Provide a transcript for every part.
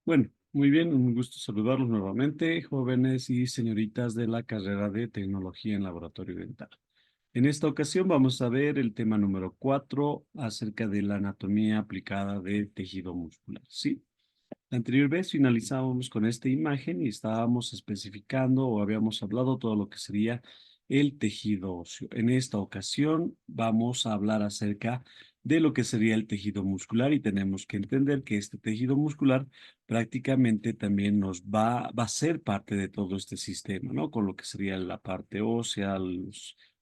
Bueno, muy bien, un gusto saludarlos nuevamente, jóvenes y señoritas de la carrera de Tecnología en Laboratorio Dental. En esta ocasión vamos a ver el tema número 4 acerca de la anatomía aplicada de tejido muscular. Sí, la anterior vez finalizábamos con esta imagen y estábamos especificando o habíamos hablado todo lo que sería el tejido óseo. En esta ocasión vamos a hablar acerca de lo que sería el tejido muscular y tenemos que entender que este tejido muscular prácticamente también va a ser parte de todo este sistema, ¿no? Con lo que sería la parte ósea,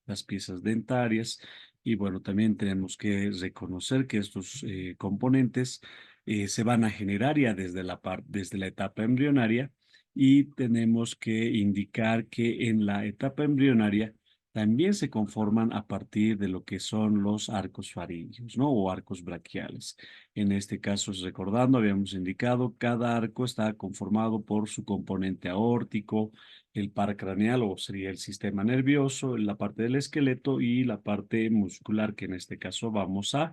las piezas dentarias y bueno, también tenemos que reconocer que estos componentes se van a generar ya desde la etapa embrionaria y tenemos que indicar que en la etapa embrionaria también se conforman a partir de lo que son los arcos faríngeos, ¿no? O arcos braquiales. En este caso, recordando, habíamos indicado, cada arco está conformado por su componente aórtico, el par craneal o sería el sistema nervioso, la parte del esqueleto y la parte muscular que en este caso vamos a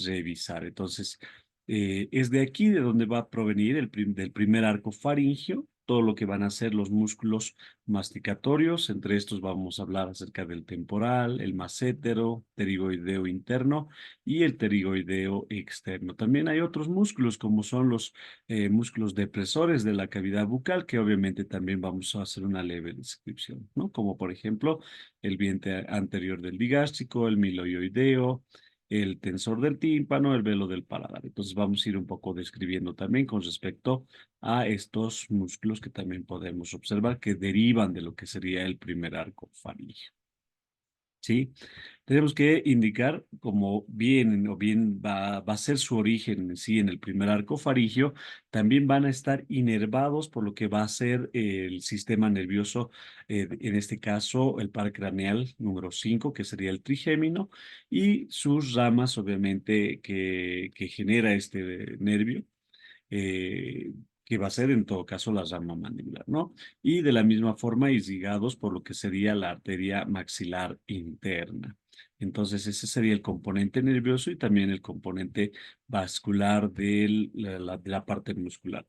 revisar. Entonces, es de aquí de donde va a provenir del primer arco faríngeo, todo lo que van a ser los músculos masticatorios. Entre estos vamos a hablar acerca del temporal, el massétero, pterigoideo interno y el pterigoideo externo. También hay otros músculos como son los músculos depresores de la cavidad bucal, que obviamente también vamos a hacer una leve descripción, ¿no? Como por ejemplo el vientre anterior del digástrico, el miloioideo, el tensor del tímpano, el velo del paladar. Entonces vamos a ir un poco describiendo también con respecto a estos músculos que también podemos observar que derivan de lo que sería el primer arco faríngeo. ¿Sí? Tenemos que indicar como bien va a ser su origen en sí en el primer arco faríngeo, también van a estar inervados por lo que va a ser el sistema nervioso, en este caso el par craneal número 5 que sería el trigémino, y sus ramas, obviamente, que genera este nervio eh, que va a ser en todo caso la rama mandibular, ¿no? Y de la misma forma irrigados por lo que sería la arteria maxilar interna. Entonces, ese sería el componente nervioso y también el componente vascular de la parte muscular.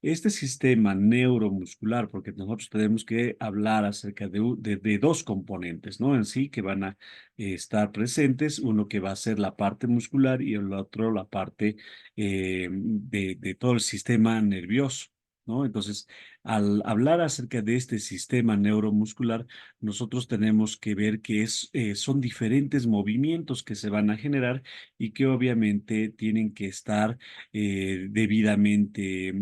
Este sistema neuromuscular, porque nosotros tenemos que hablar acerca de dos componentes, ¿no? En sí, que van a estar presentes, uno que va a ser la parte muscular y el otro la parte de todo el sistema nervioso, ¿no? Entonces, al hablar acerca de este sistema neuromuscular, nosotros tenemos que ver que son diferentes movimientos que se van a generar y que obviamente tienen que estar debidamente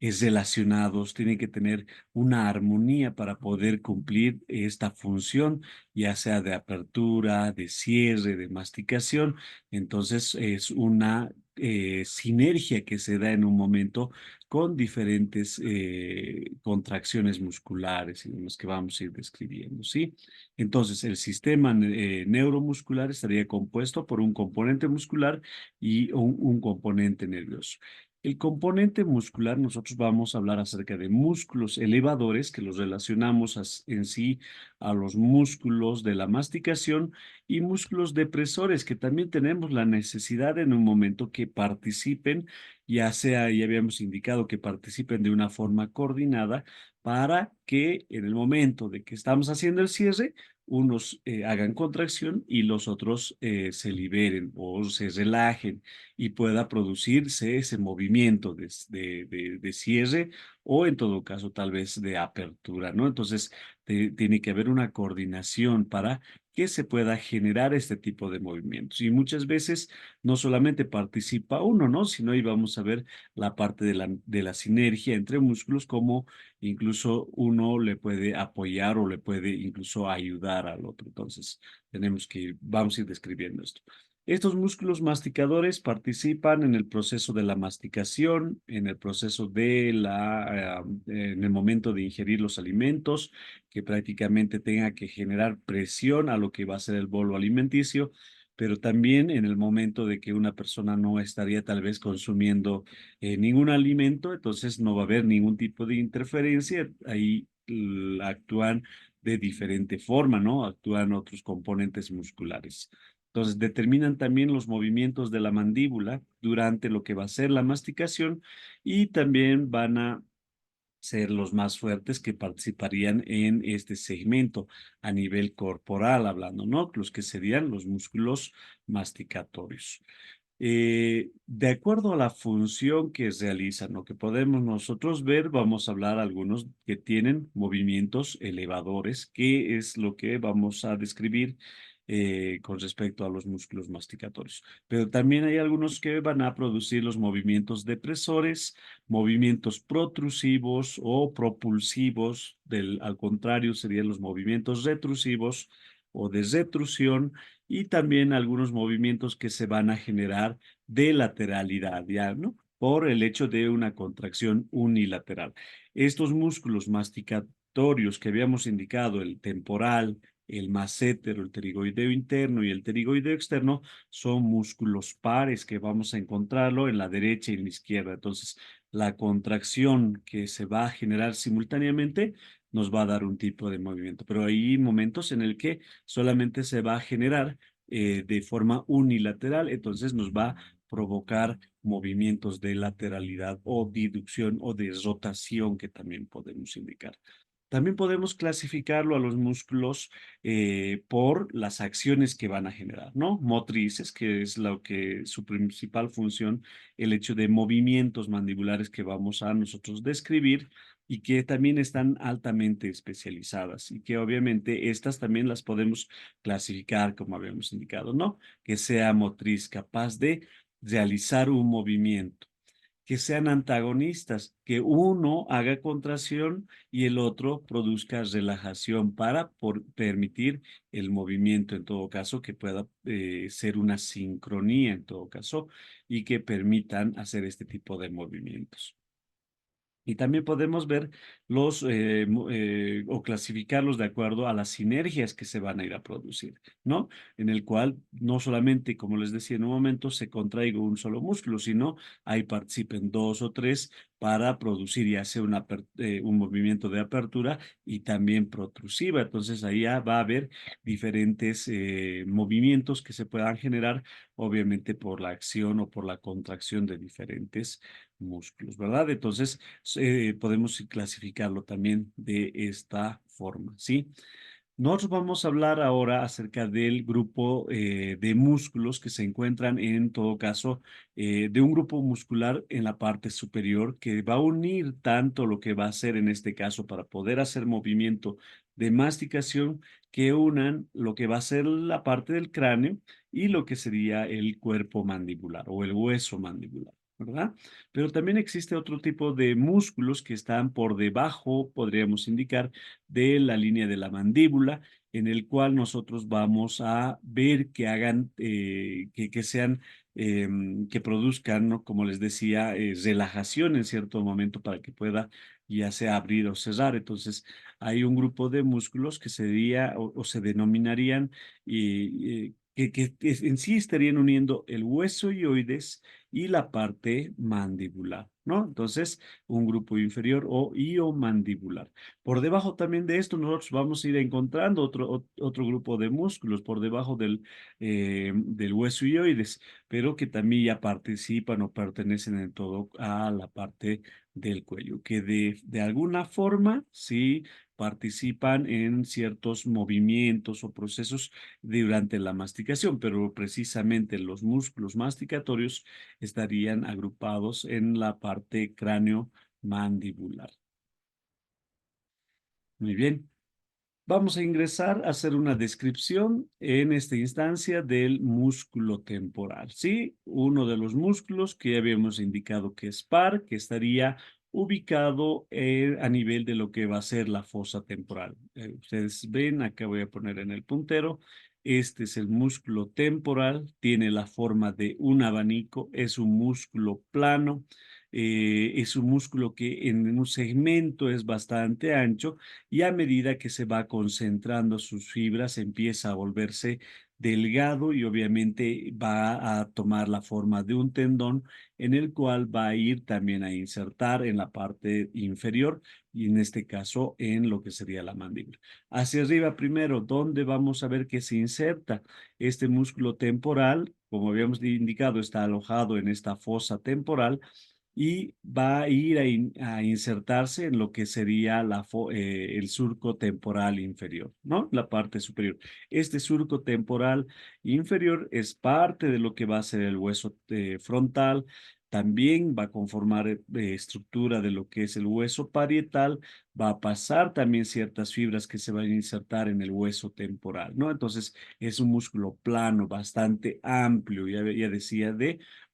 relacionados, tienen que tener una armonía para poder cumplir esta función, ya sea de apertura, de cierre, de masticación. Entonces es una sinergia que se da en un momento con diferentes contracciones musculares y demás que vamos a ir describiendo, ¿sí? Entonces, el sistema neuromuscular estaría compuesto por un componente muscular y un componente nervioso. El componente muscular, nosotros vamos a hablar acerca de músculos elevadores que los relacionamos en sí a los músculos de la masticación y músculos depresores que también tenemos la necesidad en un momento que participen, ya sea, ya habíamos indicado que participen de una forma coordinada para que en el momento de que estamos haciendo el cierre, unos hagan contracción y los otros se liberen o se relajen y pueda producirse ese movimiento de cierre o en todo caso tal vez de apertura, ¿no? Entonces tiene que haber una coordinación para que se pueda generar este tipo de movimientos. Y muchas veces no solamente participa uno, ¿no? Sino ahí vamos a ver la parte de la sinergia entre músculos, como incluso uno le puede apoyar o le puede incluso ayudar al otro. Entonces, vamos a ir describiendo esto. Estos músculos masticadores participan en el proceso de la masticación, en el proceso en el momento de ingerir los alimentos, que prácticamente tenga que generar presión a lo que va a ser el bolo alimenticio, pero también en el momento de que una persona no estaría tal vez consumiendo ningún alimento, entonces no va a haber ningún tipo de interferencia. Ahí actúan de diferente forma, ¿no? Actúan otros componentes musculares. Entonces, determinan también los movimientos de la mandíbula durante lo que va a ser la masticación y también van a ser los más fuertes que participarían en este segmento a nivel corporal hablando, ¿no? Los que serían los músculos masticatorios. De acuerdo a la función que realizan, lo que podemos nosotros ver, vamos a hablar algunos que tienen movimientos elevadores, que es lo que vamos a describir con respecto a los músculos masticatorios. Pero también hay algunos que van a producir los movimientos depresores, movimientos protrusivos o propulsivos, al contrario serían los movimientos retrusivos o de retrusión y también algunos movimientos que se van a generar de lateralidad, ¿ya? ¿No? Por el hecho de una contracción unilateral. Estos músculos masticatorios que habíamos indicado, el temporal, el masséter, el pterigoideo interno y el pterigoideo externo, son músculos pares que vamos a encontrarlo en la derecha y en la izquierda. Entonces, la contracción que se va a generar simultáneamente nos va a dar un tipo de movimiento, pero hay momentos en el que solamente se va a generar de forma unilateral, entonces nos va a provocar movimientos de lateralidad o diducción o de rotación que también podemos indicar. También podemos clasificarlo a los músculos por las acciones que van a generar, ¿no? Motrices, que es lo que su principal función, el hecho de movimientos mandibulares que vamos a nosotros describir y que también están altamente especializadas y que obviamente estas también las podemos clasificar como habíamos indicado, ¿no? Que sea motriz capaz de realizar un movimiento, que sean antagonistas, que uno haga contracción y el otro produzca relajación para permitir el movimiento en todo caso, que pueda ser una sincronía en todo caso y que permitan hacer este tipo de movimientos. Y también podemos ver o clasificarlos de acuerdo a las sinergias que se van a ir a producir, ¿no? En el cual no solamente, como les decía en un momento, se contraiga un solo músculo, sino ahí participen dos o tres para producir ya sea un movimiento de apertura y también protrusiva. Entonces ahí ya va a haber diferentes movimientos que se puedan generar, obviamente por la acción o por la contracción de diferentes músculos, ¿verdad? Entonces, podemos clasificarlo también de esta forma, ¿sí? Nosotros vamos a hablar ahora acerca del grupo de músculos que se encuentran en todo caso de un grupo muscular en la parte superior que va a unir tanto lo que va a hacer en este caso para poder hacer movimiento de masticación que unan lo que va a ser la parte del cráneo y lo que sería el cuerpo mandibular o el hueso mandibular, ¿verdad? Pero también existe otro tipo de músculos que están por debajo, podríamos indicar, de la línea de la mandíbula, en el cual nosotros vamos a ver que hagan, que sean, que produzcan, ¿no? Como les decía, relajación en cierto momento para que pueda ya sea abrir o cerrar. Entonces, hay un grupo de músculos que sería o se denominarían que en sí estarían uniendo el hueso ioides y la parte mandibular, ¿no? Entonces, un grupo inferior o iomandibular. Por debajo también de esto, nosotros vamos a ir encontrando otro grupo de músculos por debajo del hueso ioides, pero que también ya participan o pertenecen en todo a la parte del cuello, que de alguna forma sí participan en ciertos movimientos o procesos durante la masticación, pero precisamente los músculos masticatorios estarían agrupados en la parte cráneo mandibular. Muy bien. Vamos a ingresar a hacer una descripción en esta instancia del músculo temporal, ¿sí? Uno de los músculos que ya habíamos indicado que es par, que estaría ubicado a nivel de lo que va a ser la fosa temporal. Ustedes ven, acá voy a poner en el puntero, este es el músculo temporal, tiene la forma de un abanico, es un músculo plano, es un músculo que en un segmento es bastante ancho y a medida que se va concentrando sus fibras empieza a volverse delgado y obviamente va a tomar la forma de un tendón en el cual va a ir también a insertar en la parte inferior y en este caso en lo que sería la mandíbula. Hacia arriba primero, ¿dónde vamos a ver que se inserta? Este músculo temporal, como habíamos indicado, está alojado en esta fosa temporal y va a ir a insertarse en lo que sería el surco temporal inferior, ¿no? La parte superior. Este surco temporal inferior es parte de lo que va a ser el hueso frontal. También va a conformar estructura de lo que es el hueso parietal, va a pasar también ciertas fibras que se van a insertar en el hueso temporal, ¿no? Entonces es un músculo plano, bastante amplio, ya decía,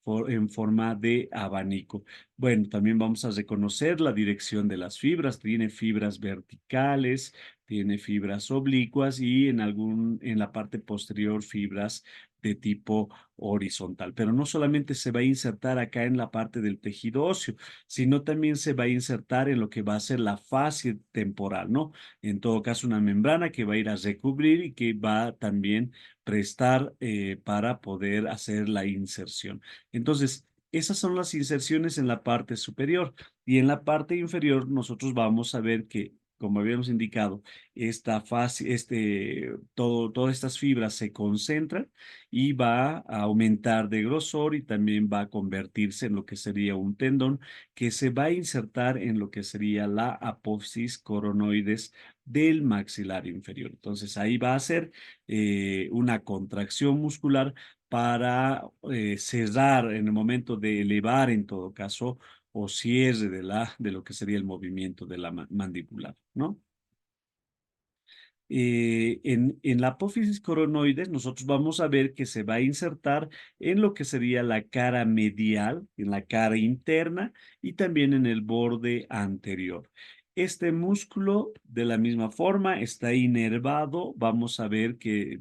en forma de abanico. Bueno, también vamos a reconocer la dirección de las fibras. Tiene fibras verticales, tiene fibras oblicuas y en la parte posterior fibras de tipo horizontal. Pero no solamente se va a insertar acá en la parte del tejido óseo, sino también se va a insertar en lo que va a ser la fascia temporal, ¿no? En todo caso, una membrana que va a ir a recubrir y que va también prestar para poder hacer la inserción. Entonces, esas son las inserciones en la parte superior y en la parte inferior nosotros vamos a ver que, como habíamos indicado, esta fase, todas estas fibras se concentran y va a aumentar de grosor y también va a convertirse en lo que sería un tendón que se va a insertar en lo que sería la apófisis coronoides del maxilar inferior. Entonces ahí va a ser una contracción muscular para cerrar en el momento de elevar en todo caso o cierre de lo que sería el movimiento de la mandibular, ¿no? En la apófisis coronoides, nosotros vamos a ver que se va a insertar en lo que sería la cara medial, en la cara interna y también en el borde anterior. Este músculo, de la misma forma, está inervado. Vamos a ver que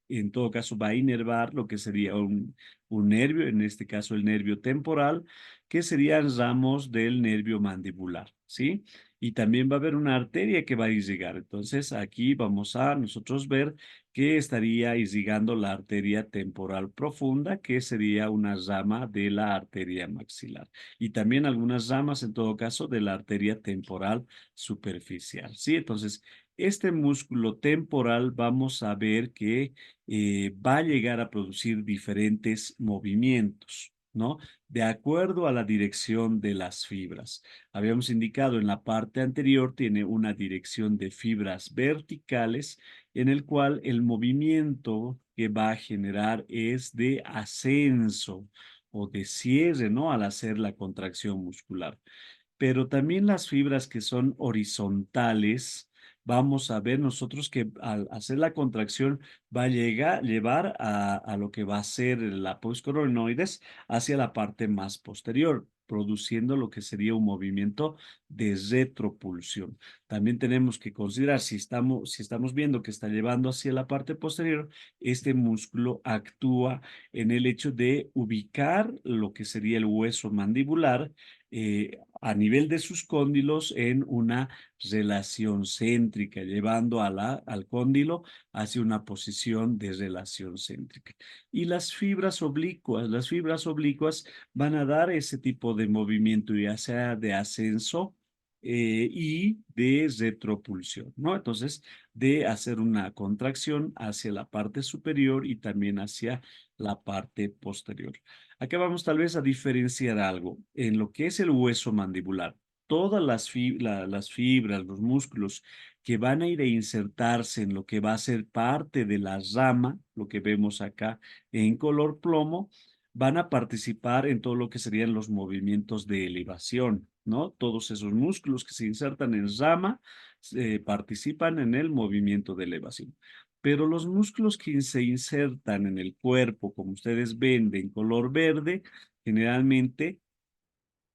en todo caso va a inervar lo que sería un nervio, en este caso el nervio temporal, que serían ramos del nervio mandibular, ¿sí? Y también va a haber una arteria que va a irrigar. Entonces, aquí vamos a nosotros ver que estaría irrigando la arteria temporal profunda, que sería una rama de la arteria maxilar. Y también algunas ramas, en todo caso, de la arteria temporal superficial. ¿Sí? Entonces, este músculo temporal vamos a ver que va a llegar a producir diferentes movimientos, ¿no? De acuerdo a la dirección de las fibras. Habíamos indicado en la parte anterior tiene una dirección de fibras verticales en el cual el movimiento que va a generar es de ascenso o de cierre, ¿no? Al hacer la contracción muscular. Pero también las fibras que son horizontales, vamos a ver nosotros que al hacer la contracción va a llevar a lo que va a ser la postcoronoides hacia la parte más posterior, produciendo lo que sería un movimiento de retropulsión. También tenemos que considerar si estamos viendo que está llevando hacia la parte posterior, este músculo actúa en el hecho de ubicar lo que sería el hueso mandibular a nivel de sus cóndilos en una relación céntrica, llevando al cóndilo hacia una posición de relación céntrica. Y las fibras oblicuas van a dar ese tipo de movimiento, ya sea de ascenso y de retropulsión, ¿no? Entonces, de hacer una contracción hacia la parte superior y también hacia la parte posterior. Acá vamos tal vez a diferenciar algo. En lo que es el hueso mandibular, todas las fibras, los músculos que van a ir a insertarse en lo que va a ser parte de la rama, lo que vemos acá en color plomo, van a participar en todo lo que serían los movimientos de elevación, ¿no? Todos esos músculos que se insertan en rama participan en el movimiento de elevación. Pero los músculos que se insertan en el cuerpo, como ustedes ven, de en color verde, generalmente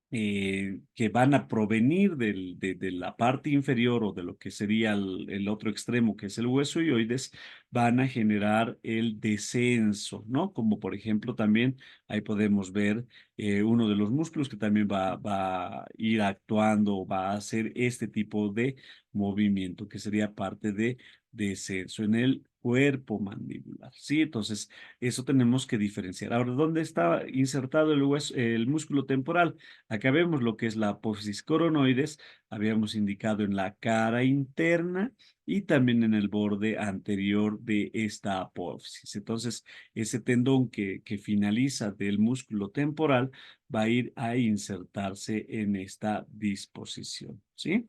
que van a provenir de la parte inferior o de lo que sería el otro extremo, que es el hueso hioides, van a generar el descenso, ¿no? Como por ejemplo también ahí podemos ver uno de los músculos que también va a ir actuando, va a hacer este tipo de movimiento, que sería parte de descenso en el cuerpo mandibular, ¿sí? Entonces, eso tenemos que diferenciar. Ahora, ¿dónde está insertado el hueso, el músculo temporal? Acá vemos lo que es la apófisis coronoides, habíamos indicado en la cara interna y también en el borde anterior de esta apófisis. Entonces, ese tendón que finaliza del músculo temporal va a ir a insertarse en esta disposición, ¿sí?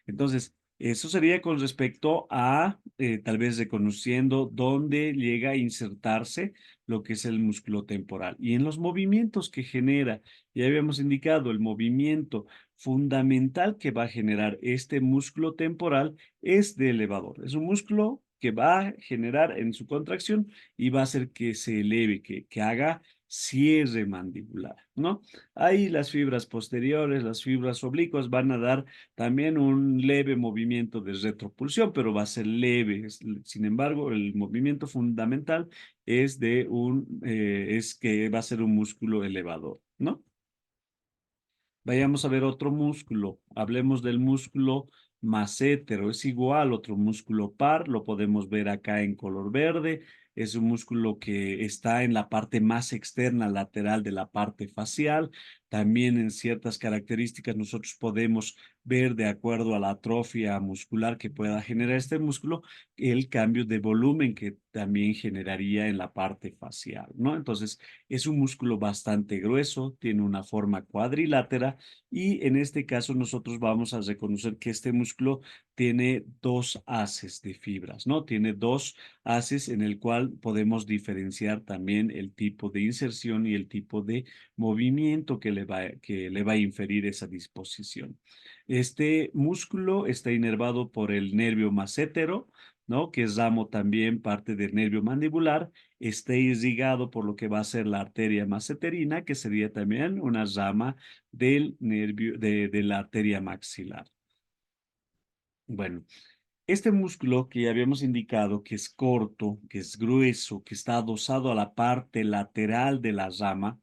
Entonces, eso sería con respecto a tal vez reconociendo dónde llega a insertarse lo que es el músculo temporal. Y en los movimientos que genera, ya habíamos indicado, el movimiento fundamental que va a generar este músculo temporal es de elevador. Es un músculo que va a generar en su contracción y va a hacer que se eleve, que haga cierre mandibular, ¿no? Ahí las fibras posteriores, las fibras oblicuas van a dar también un leve movimiento de retropulsión, pero va a ser leve. Sin embargo, el movimiento fundamental es que va a ser un músculo elevador, ¿no? Vayamos a ver otro músculo. Hablemos del músculo massétero. Es igual, otro músculo par. Lo podemos ver acá en color verde. Es un músculo que está en la parte más externa lateral de la parte facial. También en ciertas características nosotros podemos ver, de acuerdo a la atrofia muscular que pueda generar este músculo, el cambio de volumen que también generaría en la parte facial, ¿no? Entonces, es un músculo bastante grueso, tiene una forma cuadrilátera y en este caso nosotros vamos a reconocer que este músculo tiene dos haces de fibras, ¿no? Tiene dos haces en el cual podemos diferenciar también el tipo de inserción y el tipo de movimiento que le va a inferir esa disposición. Este músculo está inervado por el nervio massétero, ¿no? Que es ramo también parte del nervio mandibular, está irrigado por lo que va a ser la arteria masseterina, que sería también una rama del nervio, de la arteria maxilar. Bueno, este músculo que ya habíamos indicado que es corto, que es grueso, que está adosado a la parte lateral de la rama,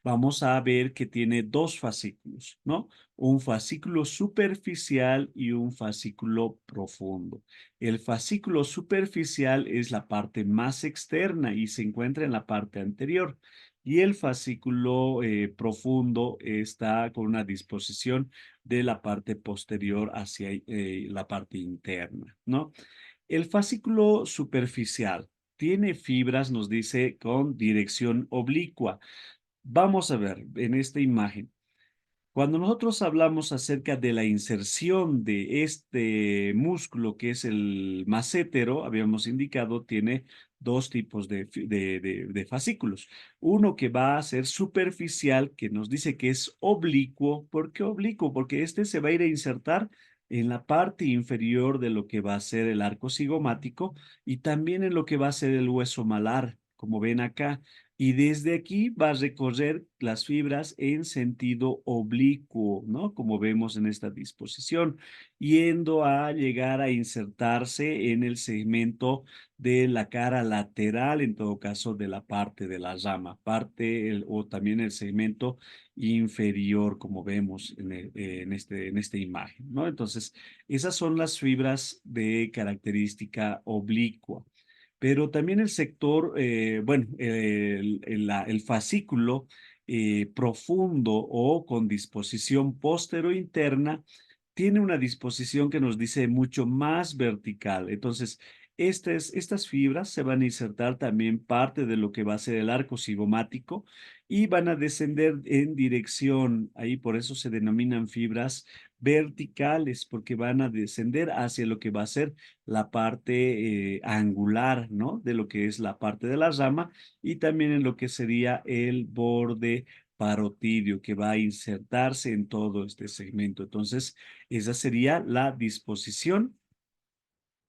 vamos a ver que tiene dos fascículos, ¿no? Un fascículo superficial y un fascículo profundo. El fascículo superficial es la parte más externa y se encuentra en la parte anterior. Y el fascículo profundo está con una disposición de la parte posterior hacia la parte interna, ¿no? El fascículo superficial tiene fibras, nos dice, con dirección oblicua. Vamos a ver en esta imagen. Cuando nosotros hablamos acerca de la inserción de este músculo que es el massétero, habíamos indicado, tiene dos tipos de fascículos. Uno que va a ser superficial, que nos dice que es oblicuo. ¿Por qué oblicuo? Porque este se va a ir a insertar en la parte inferior de lo que va a ser el arco cigomático y también en lo que va a ser el hueso malar, como ven acá. Y desde aquí va a recorrer las fibras en sentido oblicuo, ¿no? Como vemos en esta disposición, yendo a llegar a insertarse en el segmento de la cara lateral, en todo caso, de la parte de la rama, o también el segmento inferior, como vemos en esta imagen, ¿no? Entonces, esas son las fibras de característica oblicua. Pero también el sector, bueno, el fascículo profundo o con disposición postero-interna tiene una disposición que nos dice mucho más vertical. Entonces, estas fibras se van a insertar también parte de lo que va a ser el arco cigomático y van a descender en dirección, ahí por eso se denominan fibras verticales, porque van a descender hacia lo que va a ser la parte angular, ¿no? De lo que es la parte de la rama y también en lo que sería el borde parotidio que va a insertarse en todo este segmento. Entonces, esa sería la disposición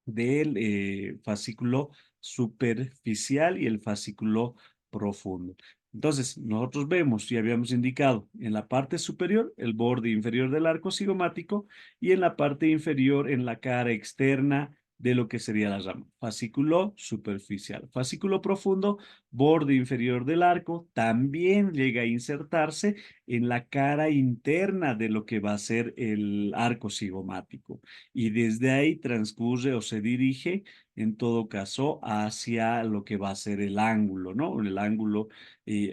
del fascículo superficial y el fascículo profundo. Entonces, nosotros vemos, y habíamos indicado, en la parte superior, el borde inferior del arco cigomático y en la parte inferior, en la cara externa de lo que sería la rama. Fascículo superficial. Fascículo profundo, borde inferior del arco, también llega a insertarse en la cara interna de lo que va a ser el arco cigomático. Y desde ahí transcurre o se dirige, en todo caso, hacia lo que va a ser el ángulo, ¿no? El ángulo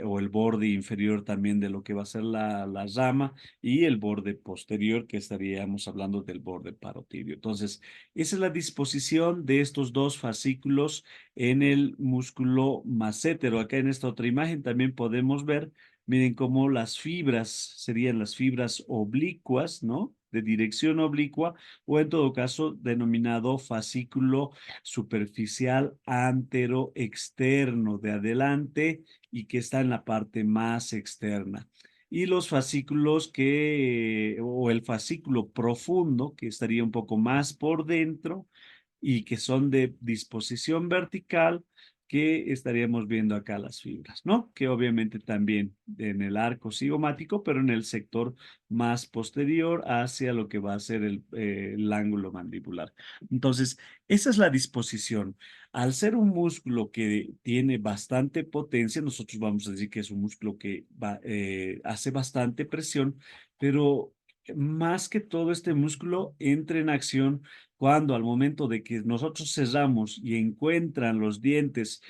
o el borde inferior también de lo que va a ser la rama y el borde posterior, que estaríamos hablando del borde parotidio. Entonces, esa es la disposición de estos dos fascículos en el músculo massétero. Acá en esta otra imagen también podemos ver, miren cómo las fibras serían las fibras oblicuas, ¿no? De dirección oblicua, o en todo caso denominado fascículo superficial antero externo, de adelante y que está en la parte más externa. Y los fascículos o el fascículo profundo, que estaría un poco más por dentro y que son de disposición vertical, que estaríamos viendo acá las fibras, ¿no? Que obviamente también en el arco cigomático, pero en el sector más posterior hacia lo que va a ser el ángulo mandibular. Entonces, esa es la disposición. Al ser un músculo que tiene bastante potencia, nosotros vamos a decir que es un músculo que hace bastante presión, pero más que todo este músculo entra en acción cuando al momento de que nosotros cerramos y encuentran los dientes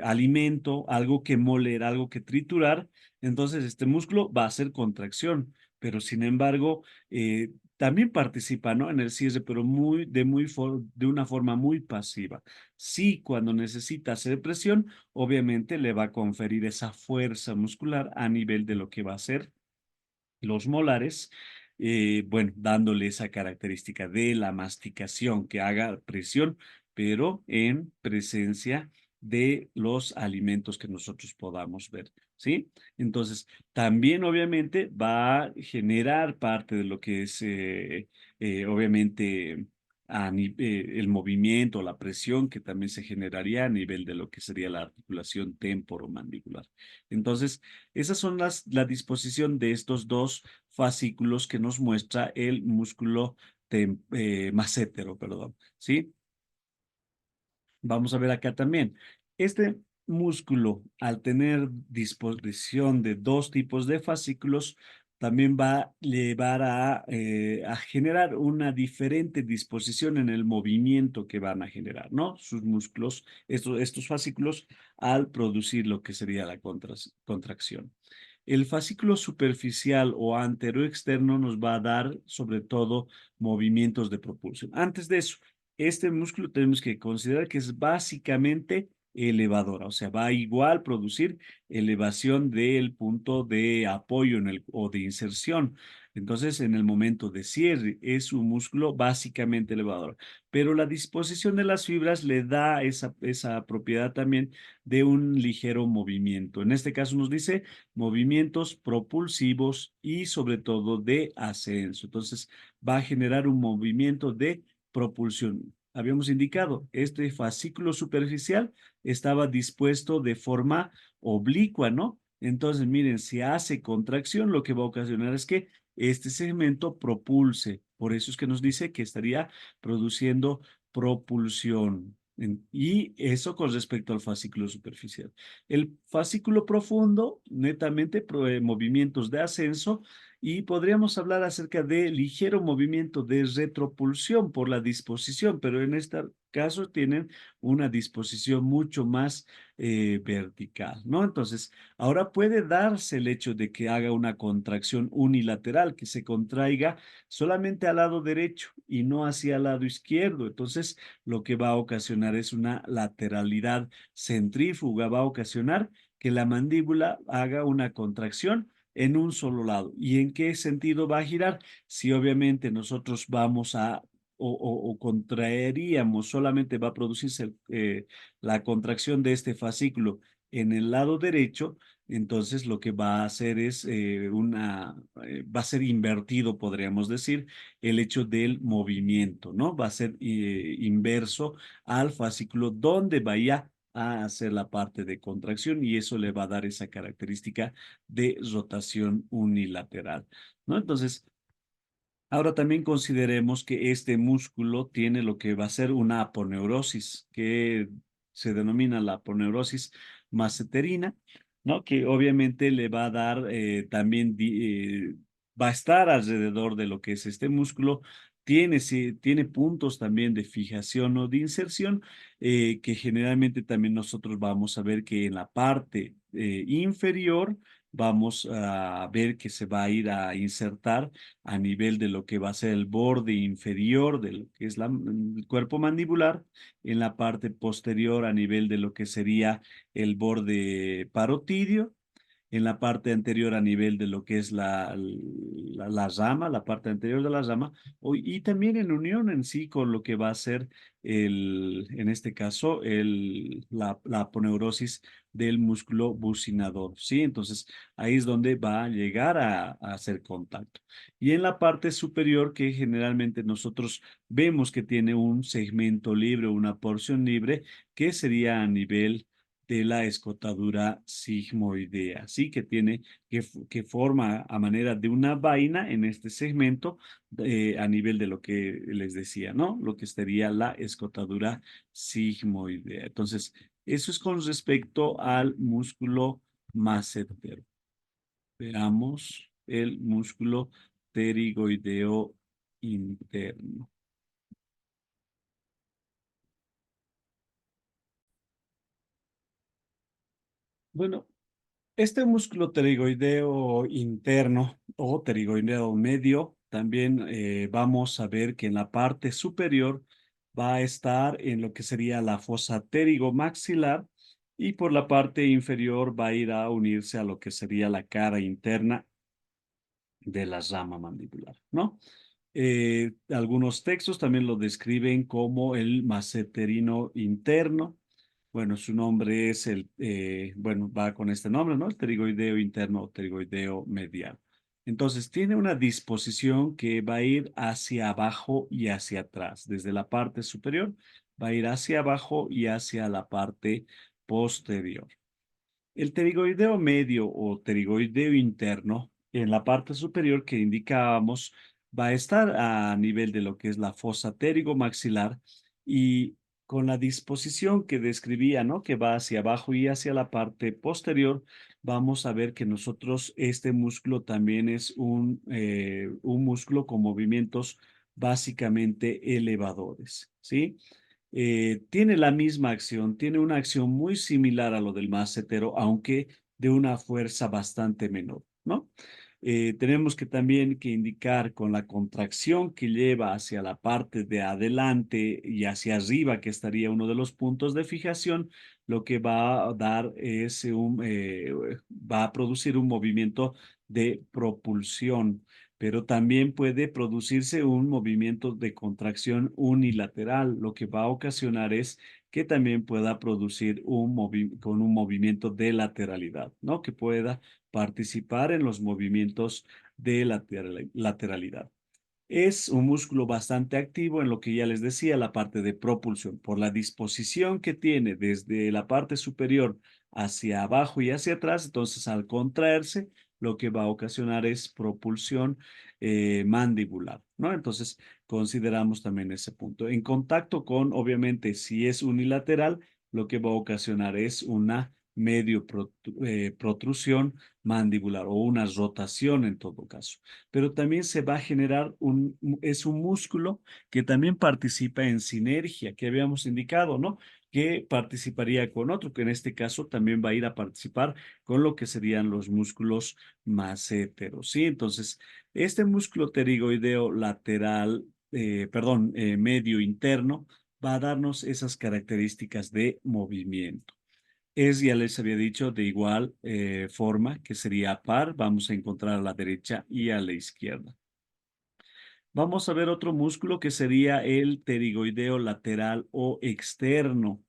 alimento, algo que moler, algo que triturar, entonces este músculo va a hacer contracción, pero sin embargo también participa, ¿no? En el cierre, pero de una forma muy pasiva. Sí, cuando necesita hacer presión, obviamente le va a conferir esa fuerza muscular a nivel de lo que va a ser los molares, bueno, dándole esa característica de la masticación, que haga presión, pero en presencia de los alimentos que nosotros podamos ver, ¿sí? Entonces, también obviamente va a generar parte de lo que es, obviamente, el movimiento, la presión que también se generaría a nivel de lo que sería la articulación temporomandibular. Entonces, esas son la disposición de estos dos fascículos que nos muestra el músculo massétero, perdón, ¿sí? Vamos a ver acá también. Este músculo, al tener disposición de dos tipos de fascículos, también va a llevar a generar una diferente disposición en el movimiento que van a generar, ¿no? Sus músculos, estos fascículos, al producir lo que sería la contracción. El fascículo superficial o anteroexterno nos va a dar sobre todo movimientos de propulsión. Antes de eso, este músculo tenemos que considerar que es básicamente elevadora, o sea, va a igual producir elevación del punto de apoyo o de inserción. Entonces, en el momento de cierre, es un músculo básicamente elevador, pero la disposición de las fibras le da esa propiedad también de un ligero movimiento. En este caso nos dice movimientos propulsivos y sobre todo de ascenso. Entonces, va a generar un movimiento de propulsión. Habíamos indicado, este fascículo superficial estaba dispuesto de forma oblicua, ¿no? Entonces, miren, si hace contracción, lo que va a ocasionar es que este segmento propulse. Por eso es que nos dice que estaría produciendo propulsión. Y eso con respecto al fascículo superficial. El fascículo profundo, netamente movimientos de ascenso, y podríamos hablar acerca de ligero movimiento de retropulsión por la disposición, pero en este caso tienen una disposición mucho más vertical, ¿no? Entonces, ahora puede darse el hecho de que haga una contracción unilateral, que se contraiga solamente al lado derecho y no hacia el lado izquierdo. Entonces, lo que va a ocasionar es una lateralidad centrífuga, va a ocasionar que la mandíbula haga una contracción en un solo lado. ¿Y en qué sentido va a girar? Si obviamente nosotros vamos a o contraeríamos, solamente va a producirse la contracción de este fascículo en el lado derecho, entonces lo que va a hacer es va a ser invertido, podríamos decir, el hecho del movimiento, ¿no? Va a ser inverso al fascículo donde vaya a hacer la parte de contracción y eso le va a dar esa característica de rotación unilateral, ¿no? Entonces, ahora también consideremos que este músculo tiene lo que va a ser una aponeurosis, que se denomina la aponeurosis masseterina, ¿no? Que obviamente le va a dar también, va a estar alrededor de lo que es este músculo. Tiene, sí, tiene puntos también de fijación o de inserción, que generalmente también nosotros vamos a ver que en la parte inferior vamos a ver que se va a ir a insertar a nivel de lo que va a ser el borde inferior de lo que es el cuerpo mandibular, en la parte posterior a nivel de lo que sería el borde parotidio, en la parte anterior a nivel de lo que es la rama, la parte anterior de la rama, y también en unión en sí con lo que va a ser en este caso, la aponeurosis del músculo bucinador, ¿sí? Entonces, ahí es donde va a llegar a hacer contacto. Y en la parte superior, que generalmente nosotros vemos que tiene un segmento libre, una porción libre, que sería a nivel de la escotadura sigmoidea, ¿sí? Que tiene, que forma a manera de una vaina en este segmento a nivel de lo que les decía, ¿no? Lo que sería la escotadura sigmoidea. Entonces, eso es con respecto al músculo massetero. Veamos el músculo pterigoideo interno. Bueno, este músculo pterigoideo interno o pterigoideo medio, también vamos a ver que en la parte superior va a estar en lo que sería la fosa pterigomaxilar y por la parte inferior va a ir a unirse a lo que sería la cara interna de la rama mandibular, ¿no? Algunos textos también lo describen como el maseterino interno. Bueno, su nombre es bueno, va con este nombre, ¿no? El pterigoideo interno o pterigoideo medial. Entonces, tiene una disposición que va a ir hacia abajo y hacia atrás. Desde la parte superior va a ir hacia abajo y hacia la parte posterior. El pterigoideo medio o pterigoideo interno, en la parte superior que indicábamos, va a estar a nivel de lo que es la fosa pterigomaxilar y con la disposición que describía, ¿no? Que va hacia abajo y hacia la parte posterior, vamos a ver que nosotros, este músculo también es un músculo con movimientos básicamente elevadores, ¿sí? Tiene la misma acción, tiene una acción muy similar a lo del macetero, aunque de una fuerza bastante menor, ¿no? Tenemos que también que indicar con la contracción que lleva hacia la parte de adelante y hacia arriba, que estaría uno de los puntos de fijación, lo que va a dar es va a producir un movimiento de propulsión, pero también puede producirse un movimiento de contracción unilateral. Lo que va a ocasionar es que también pueda producir con un movimiento de lateralidad, ¿no? Que pueda participar en los movimientos de lateralidad. Es un músculo bastante activo en lo que ya les decía, la parte de propulsión. Por la disposición que tiene desde la parte superior hacia abajo y hacia atrás, entonces al contraerse, lo que va a ocasionar es propulsión mandibular, ¿no? Entonces consideramos también ese punto. En contacto con, obviamente, si es unilateral, lo que va a ocasionar es una protrusión mandibular o una rotación en todo caso, pero también se va a generar es un músculo que también participa en sinergia, que habíamos indicado, ¿no? Que participaría con otro, que en este caso también va a ir a participar con lo que serían los músculos masséteros, ¿sí? Entonces, este músculo pterigoideo lateral, perdón, medio interno, va a darnos esas características de movimiento. Ya les había dicho, de igual forma que sería par, vamos a encontrar a la derecha y a la izquierda. Vamos a ver otro músculo que sería el pterigoideo lateral o externo.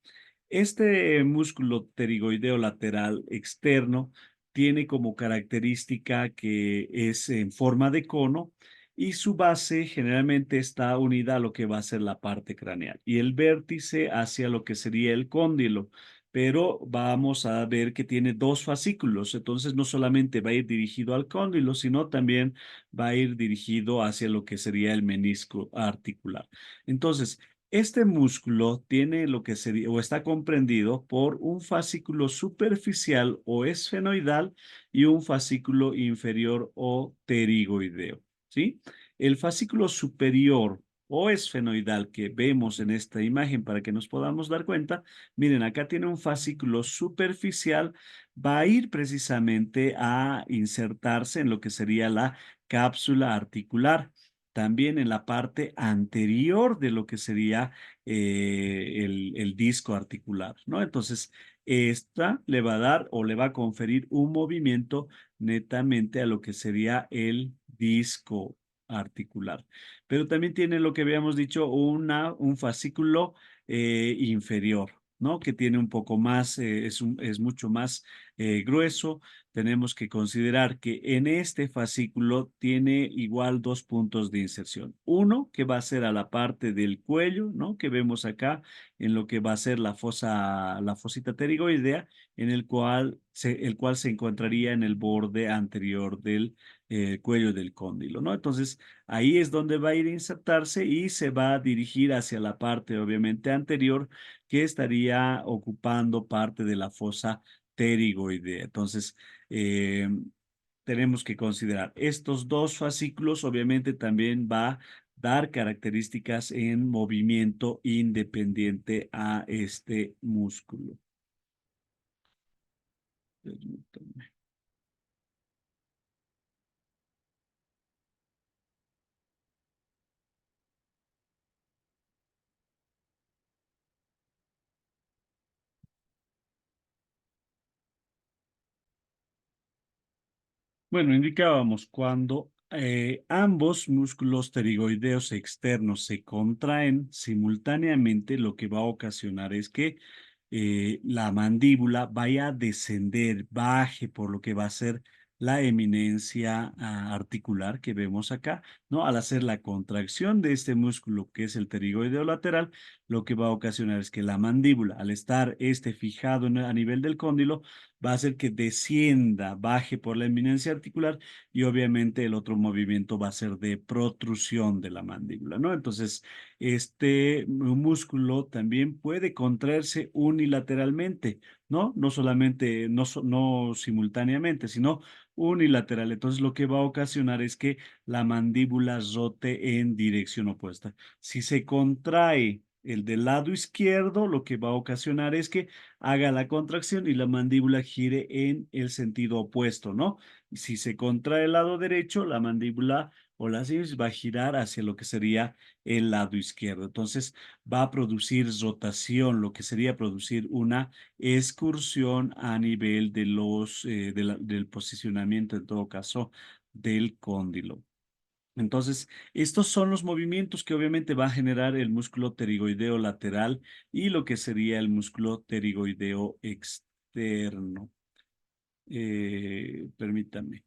Este músculo pterigoideo lateral externo tiene como característica que es en forma de cono y su base generalmente está unida a lo que va a ser la parte craneal y el vértice hacia lo que sería el cóndilo. pero vamos a ver que tiene dos fascículos. Entonces, no solamente va a ir dirigido al cóndilo, sino también va a ir dirigido hacia lo que sería el menisco articular. Entonces, este músculo tiene lo que sería o está comprendido por un fascículo superficial o esfenoidal y un fascículo inferior o pterigoideo, ¿sí? El fascículo superior o esfenoidal que vemos en esta imagen para que nos podamos dar cuenta, miren, acá tiene un fascículo superficial, va a ir precisamente a insertarse en lo que sería la cápsula articular. También en la parte anterior de lo que sería el disco articular, ¿no? Entonces, esta le va a dar o le va a conferir un movimiento netamente a lo que sería el disco articular. Pero también tiene lo que habíamos dicho, un fascículo inferior, ¿no? Que tiene un poco más, es mucho más grueso. Tenemos que considerar que en este fascículo tiene igual dos puntos de inserción. Uno que va a ser a la parte del cuello, ¿no? Que vemos acá en lo que va a ser la fosita pterigoidea, en el cual se encontraría en el borde anterior del cuello del cóndilo, ¿no? Entonces, ahí es donde va a ir a insertarse y se va a dirigir hacia la parte, obviamente, anterior, que estaría ocupando parte de la fosa pterigoidea. Entonces, eh, tenemos que considerar estos dos fascículos, obviamente también va a dar características en movimiento independiente a este músculo. Permítanme. Bueno, indicábamos cuando ambos músculos pterigoideos externos se contraen simultáneamente, lo que va a ocasionar es que la mandíbula vaya a descender, baje por lo que va a ser la eminencia articular que vemos acá, ¿no? Al hacer la contracción de este músculo que es el pterigoideo lateral, lo que va a ocasionar es que la mandíbula, al estar fijado a nivel del cóndilo, va a hacer que descienda, baje por la eminencia articular y obviamente el otro movimiento va a ser de protrusión de la mandíbula, ¿no? Entonces, este músculo también puede contraerse unilateralmente, ¿no? No solamente, no simultáneamente, sino unilateral. Entonces, lo que va a ocasionar es que la mandíbula rote en dirección opuesta. Si se contrae el del lado izquierdo, lo que va a ocasionar es que haga la contracción y la mandíbula gire en el sentido opuesto, ¿no? Y si se contrae el lado derecho, la mandíbula o la sífilis va a girar hacia lo que sería el lado izquierdo. Entonces va a producir rotación, lo que sería producir una excursión a nivel de del posicionamiento, en todo caso, del cóndilo. Entonces, estos son los movimientos que obviamente va a generar el músculo pterigoideo lateral y lo que sería el músculo pterigoideo externo. Permítame.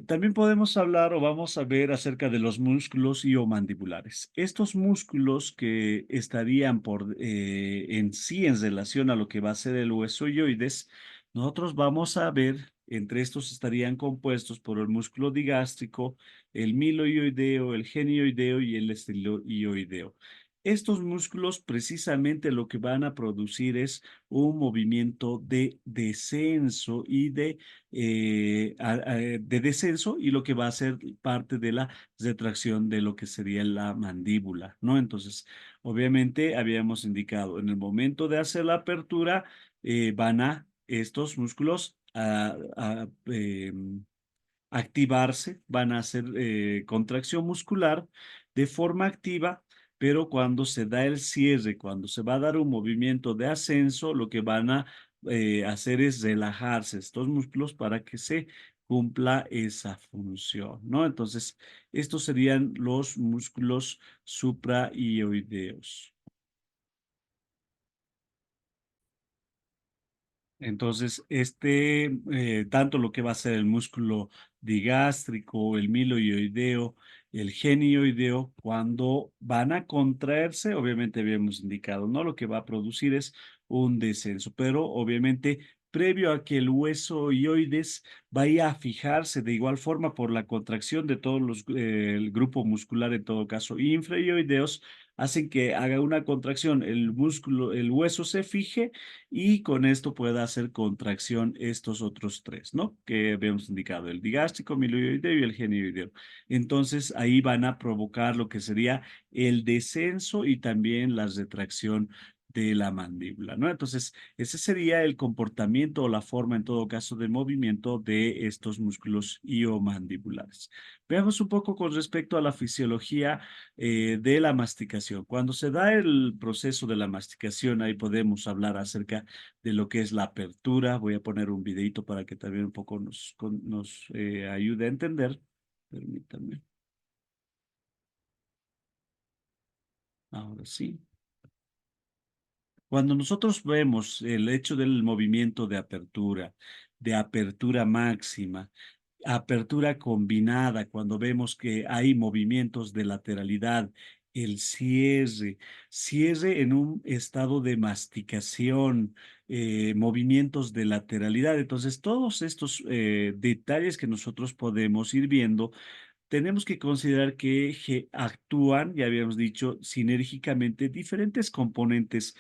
También podemos hablar o vamos a ver acerca de los músculos iomandibulares. Estos músculos que estarían en sí en relación a lo que va a ser el hueso ioides, nosotros vamos a ver, entre estos estarían compuestos por el músculo digástrico, el miloioideo, el genioideo y el esteloioideo. Estos músculos precisamente lo que van a producir es un movimiento de descenso y de descenso y lo que va a ser parte de la retracción de lo que sería la mandíbula, ¿no? Entonces, obviamente habíamos indicado en el momento de hacer la apertura, van a estos músculos activarse, van a hacer contracción muscular de forma activa, pero cuando se da el cierre, cuando se va a dar un movimiento de ascenso, lo que van a hacer es relajarse estos músculos para que se cumpla esa función, ¿no? Entonces, estos serían los músculos supraioideos. Entonces, tanto lo que va a ser el músculo digástrico, el miloioideo, el genioideo, cuando van a contraerse, obviamente habíamos indicado, ¿no? Lo que va a producir es un descenso, pero obviamente previo a que el hueso ioides vaya a fijarse de igual forma por la contracción de todos el grupo muscular, en todo caso infraioideos, hacen que haga una contracción, el músculo, el hueso se fije y con esto pueda hacer contracción estos otros tres, ¿no? Que habíamos indicado, el digástrico, milioideo y el genioideo. Entonces ahí van a provocar lo que sería el descenso y también la retracción de la mandíbula, ¿no? Entonces, ese sería el comportamiento o la forma, en todo caso, de movimiento de estos músculos iomandibulares. Veamos un poco con respecto a la fisiología de la masticación. Cuando se da el proceso de la masticación, ahí podemos hablar acerca de lo que es la apertura. Voy a poner un videito para que también un poco nos ayude a entender. Permítanme. Ahora sí. Cuando nosotros vemos el hecho del movimiento de apertura máxima, apertura combinada, cuando vemos que hay movimientos de lateralidad, el cierre en un estado de masticación, movimientos de lateralidad. Entonces, todos estos detalles que nosotros podemos ir viendo tenemos que considerar que actúan, ya habíamos dicho, sinérgicamente diferentes componentes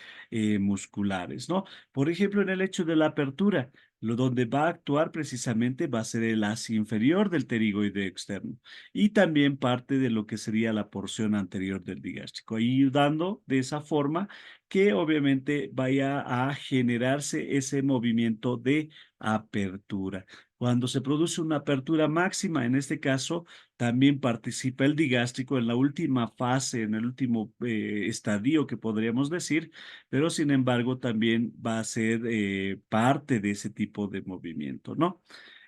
musculares, ¿no? Por ejemplo, en el hecho de la apertura, lo donde va a actuar precisamente va a ser el as inferior del pterigoide externo y también parte de lo que sería la porción anterior del digástrico, ayudando de esa forma que obviamente vaya a generarse ese movimiento de apertura. Cuando se produce una apertura máxima, en este caso, también participa el digástrico en la última fase, en el último estadio que podríamos decir, pero sin embargo también va a ser parte de ese tipo de movimiento, ¿no?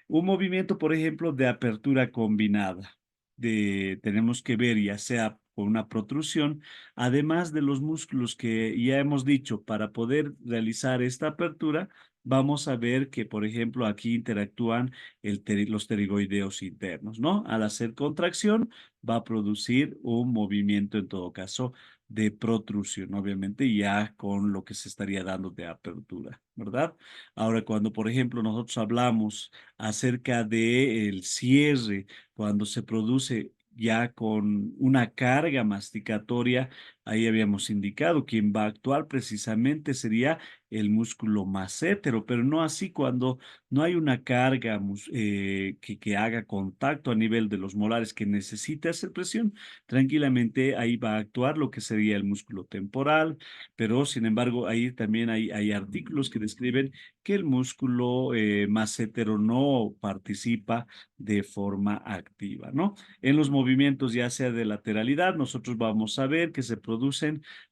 Un movimiento, por ejemplo, de apertura combinada. Tenemos que ver ya sea con una protrusión, además de los músculos que ya hemos dicho, para poder realizar esta apertura, vamos a ver que, por ejemplo, aquí interactúan los pterigoideos internos, ¿no? Al hacer contracción, va a producir un movimiento, en todo caso, de protrusión, obviamente, ya con lo que se estaría dando de apertura, ¿verdad? Ahora, cuando, por ejemplo, nosotros hablamos acerca del cierre, cuando se produce ya con una carga masticatoria, ahí habíamos indicado quien va a actuar precisamente sería el músculo massétero, pero no así cuando no hay una carga que haga contacto a nivel de los molares que necesite hacer presión, tranquilamente ahí va a actuar lo que sería el músculo temporal, pero sin embargo ahí también hay artículos que describen que el músculo massétero no participa de forma activa, ¿no? En los movimientos ya sea de lateralidad, nosotros vamos a ver que se producen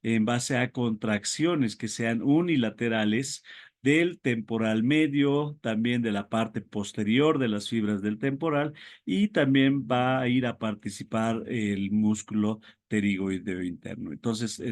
en base a contracciones que sean unilaterales del temporal medio, también de la parte posterior de las fibras del temporal y también va a ir a participar el músculo pterigoideo interno. Entonces,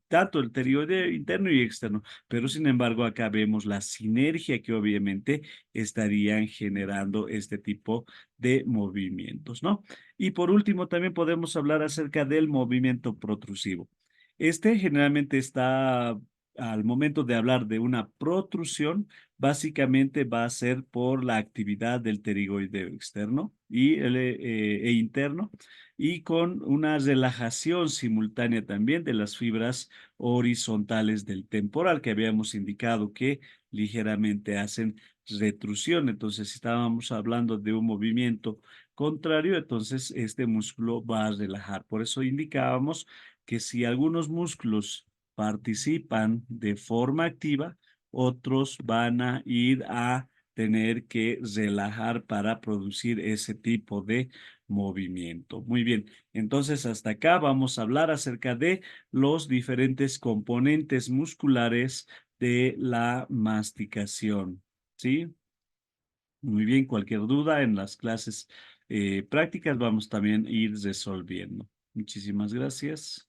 tanto el pterigoideo interno y externo, pero sin embargo acá vemos la sinergia que obviamente estarían generando este tipo de movimientos, ¿no? Y por último, también podemos hablar acerca del movimiento protrusivo. Este generalmente está, al momento de hablar de una protrusión, básicamente va a ser por la actividad del pterigoideo externo e interno y con una relajación simultánea también de las fibras horizontales del temporal que habíamos indicado que ligeramente hacen retrusión. Entonces, si estábamos hablando de un movimiento contrario, entonces este músculo va a relajar. Por eso indicábamos que si algunos músculos participan de forma activa, otros van a ir a tener que relajar para producir ese tipo de movimiento. Muy bien, entonces hasta acá vamos a hablar acerca de los diferentes componentes musculares de la masticación. ¿Sí? Muy bien, cualquier duda en las clases prácticas vamos también a ir resolviendo. Muchísimas gracias.